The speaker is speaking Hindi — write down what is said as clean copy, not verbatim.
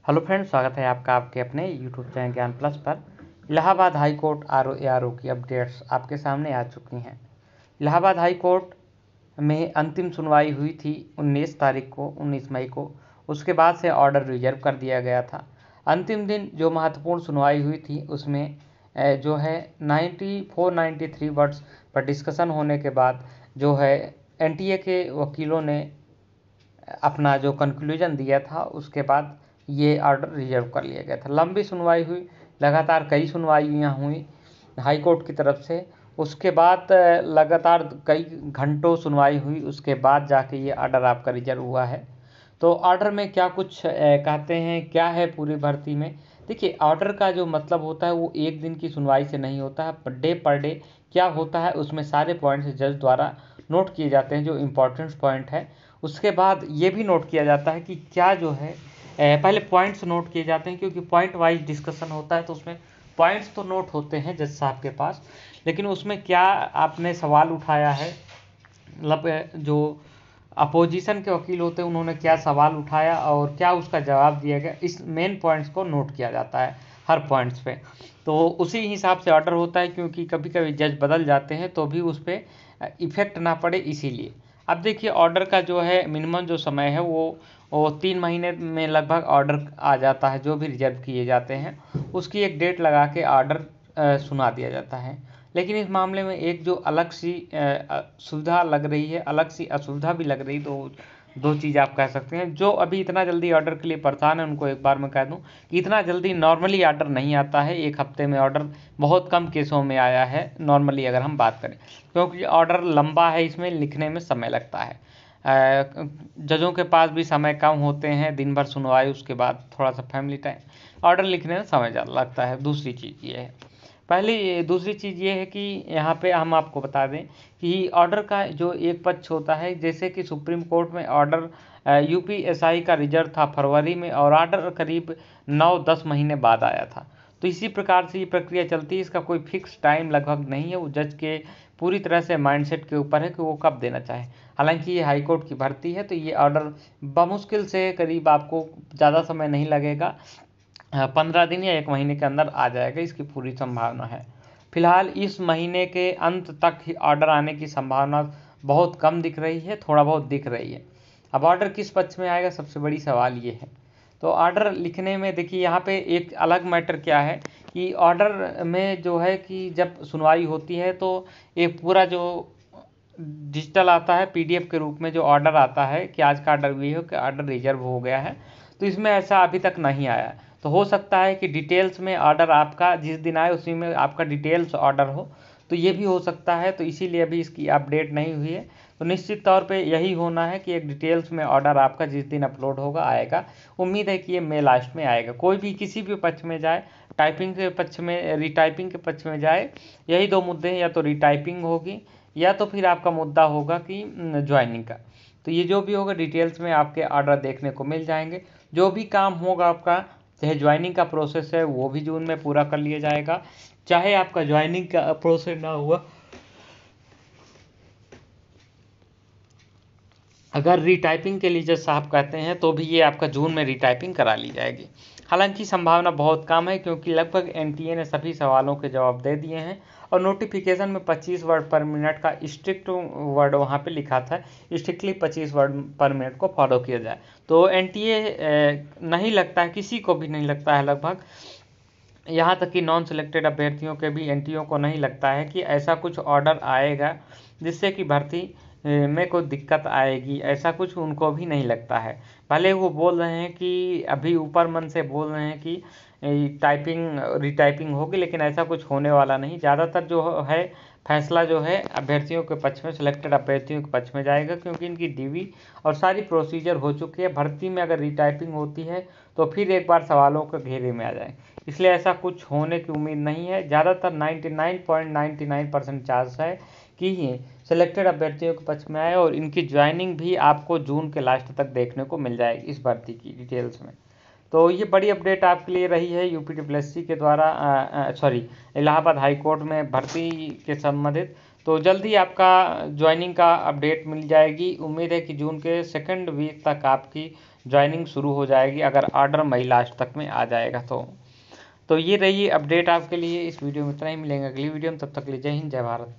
हेलो फ्रेंड्स, स्वागत है आपका आपके अपने यूट्यूब चैनल ज्ञान प्लस पर। इलाहाबाद हाई कोर्ट आरओ की अपडेट्स आपके सामने आ चुकी हैं। इलाहाबाद हाई कोर्ट में अंतिम सुनवाई हुई थी 19 मई को। उसके बाद से ऑर्डर रिजर्व कर दिया गया था। अंतिम दिन जो महत्वपूर्ण सुनवाई हुई थी उसमें जो है 93 वर्ड्स पर डिस्कशन होने के बाद जो है एनटीए के वकीलों ने अपना जो कंक्लूजन दिया था उसके बाद ये ऑर्डर रिजर्व कर लिया गया था। लंबी सुनवाई हुई, लगातार कई सुनवाइयाँ हुई हाई कोर्ट की तरफ से। उसके बाद लगातार कई घंटों सुनवाई हुई, उसके बाद जाके ये ऑर्डर आपका रिजर्व हुआ है। तो ऑर्डर में क्या कुछ कहते हैं, क्या है पूरी भर्ती में। देखिए, ऑर्डर का जो मतलब होता है वो एक दिन की सुनवाई से नहीं होता है, पर डे क्या होता है उसमें सारे पॉइंट्स जज द्वारा नोट किए जाते हैं जो इम्पोर्टेंट पॉइंट है। उसके बाद ये भी नोट किया जाता है कि क्या जो है पहले पॉइंट्स नोट किए जाते हैं, क्योंकि पॉइंट वाइज डिस्कशन होता है तो उसमें पॉइंट्स तो नोट होते हैं जज साहब के पास, लेकिन उसमें क्या आपने सवाल उठाया है, मतलब जो अपोजिशन के वकील होते हैं उन्होंने क्या सवाल उठाया और क्या उसका जवाब दिया गया, इस मेन पॉइंट्स को नोट किया जाता है हर पॉइंट्स पे। तो उसी हिसाब से ऑर्डर होता है, क्योंकि कभी कभी जज बदल जाते हैं तो भी उस पर इफेक्ट ना पड़े, इसीलिए। अब देखिए, ऑर्डर का जो है मिनिमम जो समय है वो 3 महीने में लगभग ऑर्डर आ जाता है। जो भी रिजर्व किए जाते हैं उसकी एक डेट लगा के ऑर्डर सुना दिया जाता है। लेकिन इस मामले में एक जो अलग सी सुविधा लग रही है, अलग सी असुविधा भी लग रही, तो दो चीज़ आप कह सकते हैं। जो अभी इतना जल्दी ऑर्डर के लिए परेशान है उनको एक बार मैं कह दूं कि इतना जल्दी नॉर्मली ऑर्डर नहीं आता है। एक हफ्ते में ऑर्डर बहुत कम केसों में आया है नॉर्मली अगर हम बात करें, क्योंकि ऑर्डर लंबा है, इसमें लिखने में समय लगता है। जजों के पास भी समय कम होते हैं, दिन भर सुनवाई, उसके बाद थोड़ा सा फैमिली टाइम, ऑर्डर लिखने में समय ज़्यादा लगता है। दूसरी चीज़ ये है, दूसरी चीज़ ये है कि यहाँ पे हम आपको बता दें कि ऑर्डर का जो एक पक्ष होता है, जैसे कि सुप्रीम कोर्ट में ऑर्डर यूपीएसआई का रिजर्व था फरवरी में और ऑर्डर करीब 9-10 महीने बाद आया था। तो इसी प्रकार से ये प्रक्रिया चलती है, इसका कोई फिक्स टाइम लगभग नहीं है। वो जज के पूरी तरह से माइंडसेट के ऊपर है कि वो कब देना चाहे। हालांकि ये हाई कोर्ट की भर्ती है तो ये ऑर्डर बमुश्किल से करीब आपको ज़्यादा समय नहीं लगेगा, 15 दिन या 1 महीने के अंदर आ जाएगा, इसकी पूरी संभावना है। फिलहाल इस महीने के अंत तक ही ऑर्डर आने की संभावना बहुत कम दिख रही है, थोड़ा बहुत दिख रही है। अब ऑर्डर किस पक्ष में आएगा, सबसे बड़ी सवाल ये है। तो ऑर्डर लिखने में देखिए, यहाँ पे एक अलग मैटर क्या है कि ऑर्डर में जो है कि जब सुनवाई होती है तो एक पूरा जो डिजिटल आता है पीडीएफ के रूप में, जो ऑर्डर आता है कि आज का ऑर्डर ये हो कि ऑर्डर रिजर्व हो गया है, तो इसमें ऐसा अभी तक नहीं आया। तो हो सकता है कि डिटेल्स में ऑर्डर आपका जिस दिन आए उसी में आपका डिटेल्स ऑर्डर हो, तो ये भी हो सकता है। तो इसीलिए अभी इसकी अपडेट नहीं हुई है। तो निश्चित तौर पे यही होना है कि एक डिटेल्स में ऑर्डर आपका जिस दिन अपलोड होगा आएगा। उम्मीद है कि ये मई लास्ट में आएगा। कोई भी किसी भी पक्ष में जाए, टाइपिंग के पक्ष में, रीटाइपिंग के पक्ष में जाए, यही दो मुद्दे हैं, या तो रीटाइपिंग होगी या तो फिर आपका मुद्दा होगा कि ज्वाइनिंग का। तो ये जो भी होगा डिटेल्स में आपके ऑर्डर देखने को मिल जाएंगे। जो भी काम होगा आपका, चाहे ज्वाइनिंग का प्रोसेस है वो भी जून में पूरा कर लिया जाएगा, चाहे आपका ज्वाइनिंग का प्रोसेस ना हुआ, अगर रीटाइपिंग के लिए जज साहब कहते हैं तो भी ये आपका जून में रीटाइपिंग करा ली जाएगी। हालांकि संभावना बहुत कम है, क्योंकि लगभग एनटीए ने सभी सवालों के जवाब दे दिए हैं और नोटिफिकेशन में 25 वर्ड पर मिनट का स्ट्रिक्ट वर्ड वहाँ पे लिखा था, स्ट्रिक्टली 25 वर्ड पर मिनट को फॉलो किया जाए। तो एनटीए नहीं लगता है, किसी को भी नहीं लगता है लगभग, यहाँ तक कि नॉन सिलेक्टेड अभ्यर्थियों के भी एनटीओ को नहीं लगता है कि ऐसा कुछ ऑर्डर आएगा जिससे कि भर्ती में कोई दिक्कत आएगी, ऐसा कुछ उनको भी नहीं लगता है। भले वो बोल रहे हैं कि अभी ऊपर मन से बोल रहे हैं कि टाइपिंग रीटाइपिंग होगी, लेकिन ऐसा कुछ होने वाला नहीं। ज़्यादातर जो है फैसला जो है अभ्यर्थियों के पक्ष में, सिलेक्टेड अभ्यर्थियों के पक्ष में जाएगा, क्योंकि इनकी डीवी और सारी प्रोसीजर हो चुकी है। भर्ती में अगर रीटाइपिंग होती है तो फिर एक बार सवालों के घेरे में आ जाए, इसलिए ऐसा कुछ होने की उम्मीद नहीं है। ज़्यादातर 99.99% चांस है कि ये सिलेक्टेड अभ्यर्थियों के पक्ष में आए और इनकी ज्वाइनिंग भी आपको जून के लास्ट तक देखने को मिल जाएगी इस भर्ती की डिटेल्स में। तो ये बड़ी अपडेट आपके लिए रही है यूपीडब्ल्यूएससी के द्वारा, सॉरी, इलाहाबाद हाई कोर्ट में भर्ती के संबंधित। तो जल्दी आपका ज्वाइनिंग का अपडेट मिल जाएगी। उम्मीद है कि जून के सेकंड वीक तक आपकी ज्वाइनिंग शुरू हो जाएगी अगर ऑर्डर मई लास्ट तक में आ जाएगा तो ये रही अपडेट आपके लिए। इस वीडियो में इतना ही, मिलेंगे अगली वीडियो में, तब तक के लिए जय हिंद जय भारत।